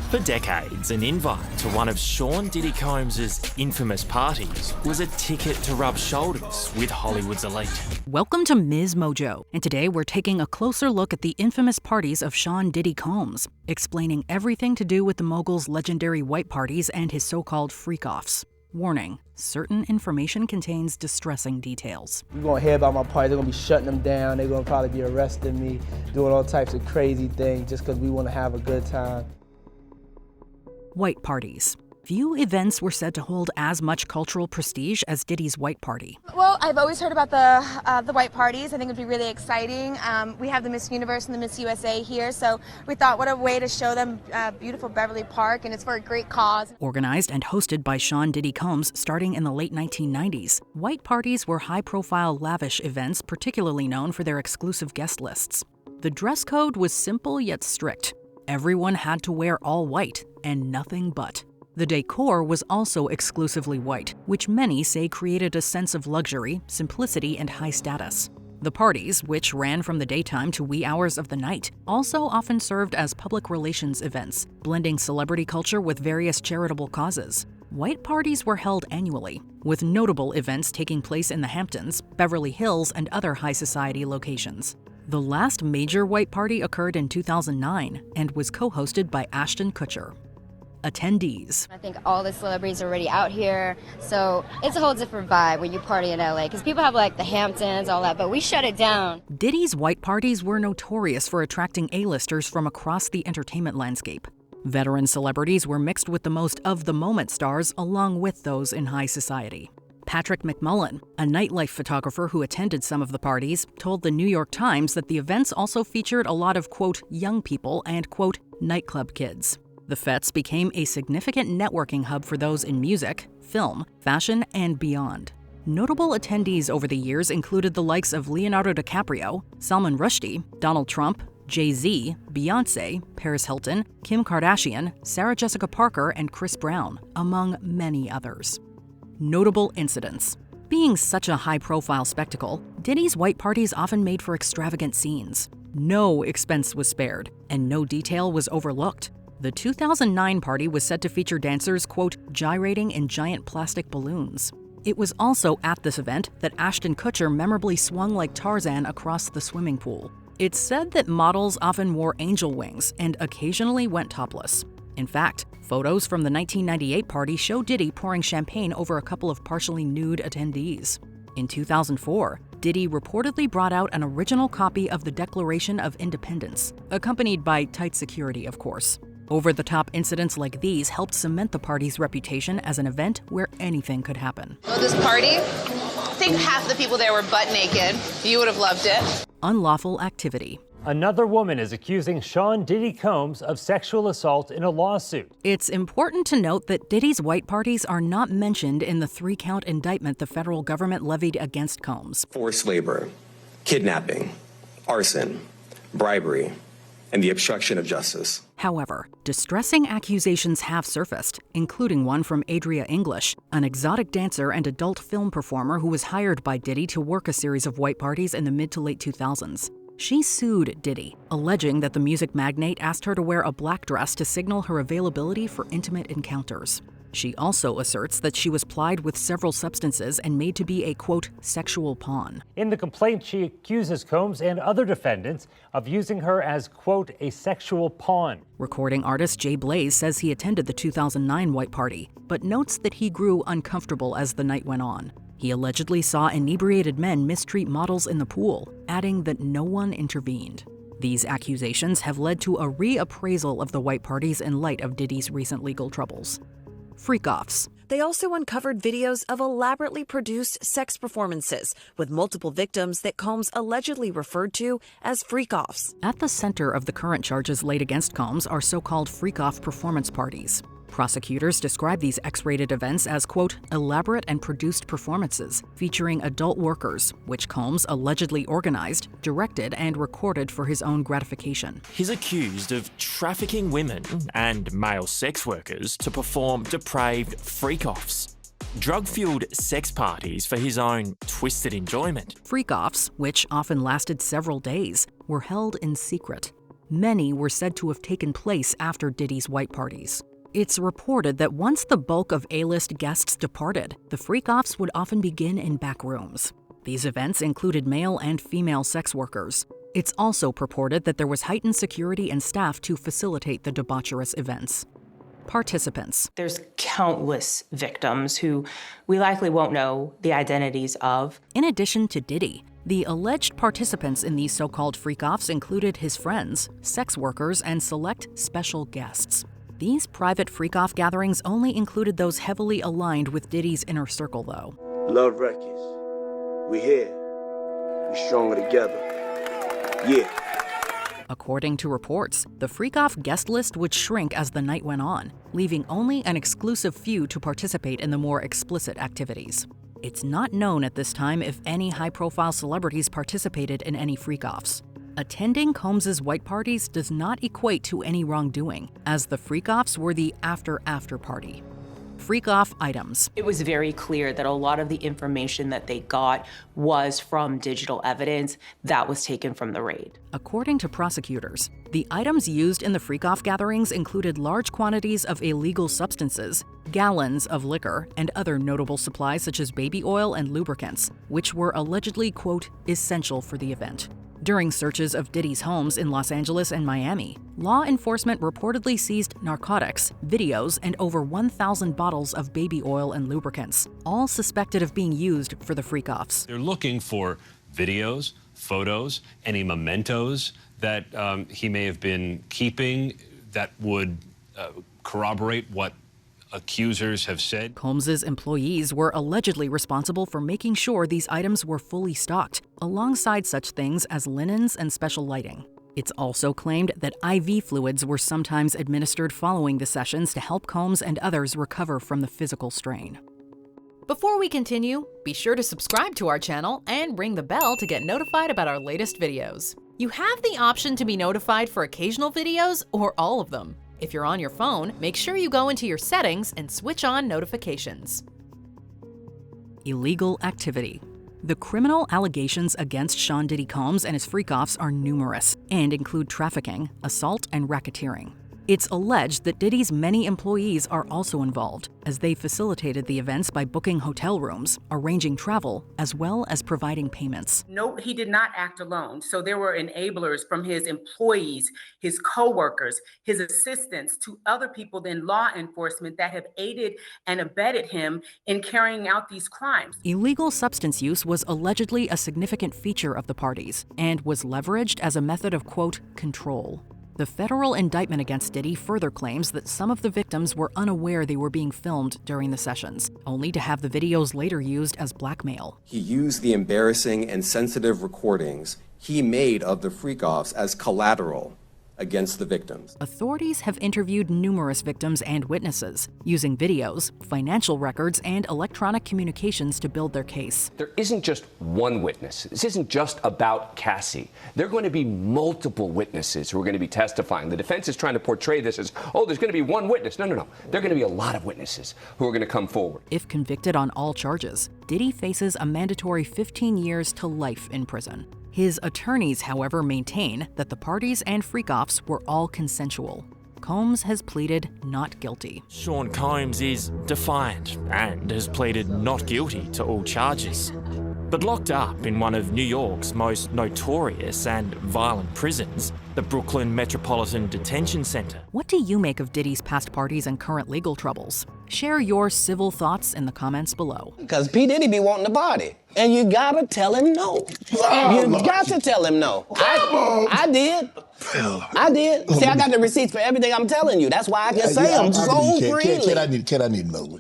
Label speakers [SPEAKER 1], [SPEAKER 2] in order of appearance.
[SPEAKER 1] For decades, an invite to one of Sean Diddy Combs' infamous parties was a ticket to rub shoulders with Hollywood's elite.
[SPEAKER 2] Welcome to Ms. Mojo, and today we're taking a closer look at the infamous parties of Sean Diddy Combs, explaining everything to do with the mogul's legendary white parties and his so-called freak-offs. Warning, certain information contains distressing details.
[SPEAKER 3] You're gonna hear about my party, they're gonna be shutting them down, they're gonna probably be arresting me, doing all types of crazy things just because we wanna have a good time.
[SPEAKER 2] White parties. Few events were said to hold as much cultural prestige as Diddy's white party.
[SPEAKER 4] Well, I've always heard about the white parties. I think it would be really exciting. We have the Miss Universe and the Miss USA here, so we thought what a way to show them beautiful Beverly Park, and it's for a great cause.
[SPEAKER 2] Organized and hosted by Sean Diddy Combs starting in the late 1990s, white parties were high-profile, lavish events particularly known for their exclusive guest lists. The dress code was simple yet strict. Everyone had to wear all white and nothing but. The decor was also exclusively white, which many say created a sense of luxury, simplicity, and high status. The parties, which ran from the daytime to wee hours of the night, also often served as public relations events, blending celebrity culture with various charitable causes. White parties were held annually, with notable events taking place in the Hamptons, Beverly Hills, and other high society locations. The last major white party occurred in 2009 and was co-hosted by Ashton Kutcher. Attendees.
[SPEAKER 5] I think all the celebrities are already out here, so it's a whole different vibe when you party in LA, because people have like the Hamptons, all that, but we shut it down.
[SPEAKER 2] Diddy's white parties were notorious for attracting A-listers from across the entertainment landscape. Veteran celebrities were mixed with the most of-the-moment stars along with those in high society. Patrick McMullen, a nightlife photographer who attended some of the parties, told the New York Times that the events also featured a lot of, quote, young people and, quote, nightclub kids. The fetes became a significant networking hub for those in music, film, fashion, and beyond. Notable attendees over the years included the likes of Leonardo DiCaprio, Salman Rushdie, Donald Trump, Jay-Z, Beyoncé, Paris Hilton, Kim Kardashian, Sarah Jessica Parker, and Chris Brown, among many others. Notable incidents. Being such a high-profile spectacle, Diddy's white parties often made for extravagant scenes. No expense was spared, and no detail was overlooked. The 2009 party was said to feature dancers, quote, gyrating in giant plastic balloons. It was also at this event that Ashton Kutcher memorably swung like Tarzan across the swimming pool. It's said that models often wore angel wings and occasionally went topless. In fact, photos from the 1998 party show Diddy pouring champagne over a couple of partially nude attendees. In 2004, Diddy reportedly brought out an original copy of the Declaration of Independence, accompanied by tight security, of course. Over-the-top incidents like these helped cement the party's reputation as an event where anything could happen.
[SPEAKER 6] Well, this party, I think half the people there were butt naked. You would have loved it.
[SPEAKER 2] Unlawful Activity.
[SPEAKER 7] Another woman is accusing Sean Diddy Combs of sexual assault in a lawsuit.
[SPEAKER 2] It's important to note that Diddy's white parties are not mentioned in the 3-count indictment the federal government levied against Combs.
[SPEAKER 8] Forced labor, kidnapping, arson, bribery, and the obstruction of justice.
[SPEAKER 2] However, distressing accusations have surfaced, including one from Adria English, an exotic dancer and adult film performer who was hired by Diddy to work a series of white parties in the mid to late 2000s. She sued Diddy, alleging that the music magnate asked her to wear a black dress to signal her availability for intimate encounters. She also asserts that she was plied with several substances and made to be a, quote, sexual pawn.
[SPEAKER 7] In the complaint, she accuses Combs and other defendants of using her as, quote, a sexual pawn.
[SPEAKER 2] Recording artist Jay Blaze says he attended the 2009 white party, but notes that he grew uncomfortable as the night went on. He allegedly saw inebriated men mistreat models in the pool, adding that no one intervened. These accusations have led to a reappraisal of the white parties in light of Diddy's recent legal troubles. Freak-offs.
[SPEAKER 9] They also uncovered videos of elaborately produced sex performances with multiple victims that Combs allegedly referred to as freak-offs.
[SPEAKER 2] At the center of the current charges laid against Combs are so-called freak-off performance parties. Prosecutors describe these X-rated events as, quote, elaborate and produced performances featuring adult workers, which Combs allegedly organized, directed, and recorded for his own gratification.
[SPEAKER 1] He's accused of trafficking women and male sex workers to perform depraved freak-offs. Drug-fueled sex parties for his own twisted enjoyment.
[SPEAKER 2] Freak-offs, which often lasted several days, were held in secret. Many were said to have taken place after Diddy's white parties. It's reported that once the bulk of A-list guests departed, the freak-offs would often begin in back rooms. These events included male and female sex workers. It's also purported that there was heightened security and staff to facilitate the debaucherous events. Participants.
[SPEAKER 10] There's countless victims who we likely won't know the identities of.
[SPEAKER 2] In addition to Diddy, the alleged participants in these so-called freak-offs included his friends, sex workers, and select special guests. These private freak-off gatherings only included those heavily aligned with Diddy's inner circle, though.
[SPEAKER 11] Love Records. We here. We stronger together. Yeah.
[SPEAKER 2] According to reports, the freak-off guest list would shrink as the night went on, leaving only an exclusive few to participate in the more explicit activities. It's not known at this time if any high-profile celebrities participated in any freak-offs. Attending Combs's white parties does not equate to any wrongdoing, as the freak-offs were the after party. Freak-off items.
[SPEAKER 10] It was very clear that a lot of the information that they got was from digital evidence that was taken from the raid.
[SPEAKER 2] According to prosecutors, the items used in the freak-off gatherings included large quantities of illegal substances, gallons of liquor, and other notable supplies such as baby oil and lubricants, which were allegedly, quote, essential for the event. During searches of Diddy's homes in Los Angeles and Miami, law enforcement reportedly seized narcotics, videos, and over 1,000 bottles of baby oil and lubricants, all suspected of being used for the freak-offs.
[SPEAKER 12] They're looking for videos, photos, any mementos that he may have been keeping that would corroborate what accusers have said.
[SPEAKER 2] Combs's employees were allegedly responsible for making sure these items were fully stocked, alongside such things as linens and special lighting. It's also claimed that IV fluids were sometimes administered following the sessions to help Combs and others recover from the physical strain.
[SPEAKER 13] Before we continue, be sure to subscribe to our channel and ring the bell to get notified about our latest videos. You have the option to be notified for occasional videos or all of them. If you're on your phone, make sure you go into your settings and switch on notifications.
[SPEAKER 2] Illegal activity. The criminal allegations against Sean Diddy Combs and his freak-offs are numerous and include trafficking, assault, and racketeering. It's alleged that Diddy's many employees are also involved, as they facilitated the events by booking hotel rooms, arranging travel, as well as providing payments.
[SPEAKER 14] Note, he did not act alone. So there were enablers from his employees, his co-workers, his assistants, to other people in law enforcement that have aided and abetted him in carrying out these crimes.
[SPEAKER 2] Illegal substance use was allegedly a significant feature of the parties and was leveraged as a method of, quote, control. The federal indictment against Diddy further claims that some of the victims were unaware they were being filmed during the sessions, only to have the videos later used as blackmail.
[SPEAKER 8] He used the embarrassing and sensitive recordings he made of the freak-offs as collateral against the victims.
[SPEAKER 2] Authorities have interviewed numerous victims and witnesses, using videos, financial records, and electronic communications to build their case.
[SPEAKER 15] There isn't just one witness. This isn't just about Cassie. There are going to be multiple witnesses who are going to be testifying. The defense is trying to portray this as, oh, there's going to be one witness. No. There are going to be a lot of witnesses who are going to come forward.
[SPEAKER 2] If convicted on all charges, Diddy faces a mandatory 15 years to life in prison. His attorneys, however, maintain that the parties and freak-offs were all consensual. Combs has pleaded not guilty.
[SPEAKER 1] Sean Combs is defiant and has pleaded not guilty to all charges. But locked up in one of New York's most notorious and violent prisons, the Brooklyn Metropolitan Detention Center.
[SPEAKER 2] What do you make of Diddy's past parties and current legal troubles? Share your civil thoughts in the comments below.
[SPEAKER 16] Because P. Diddy be wanting to party, and you gotta tell him no. You got to tell him no. I did. I did. See, I got the receipts for everything I'm telling you. That's why I can say them so freely.
[SPEAKER 17] Kid, I need to know.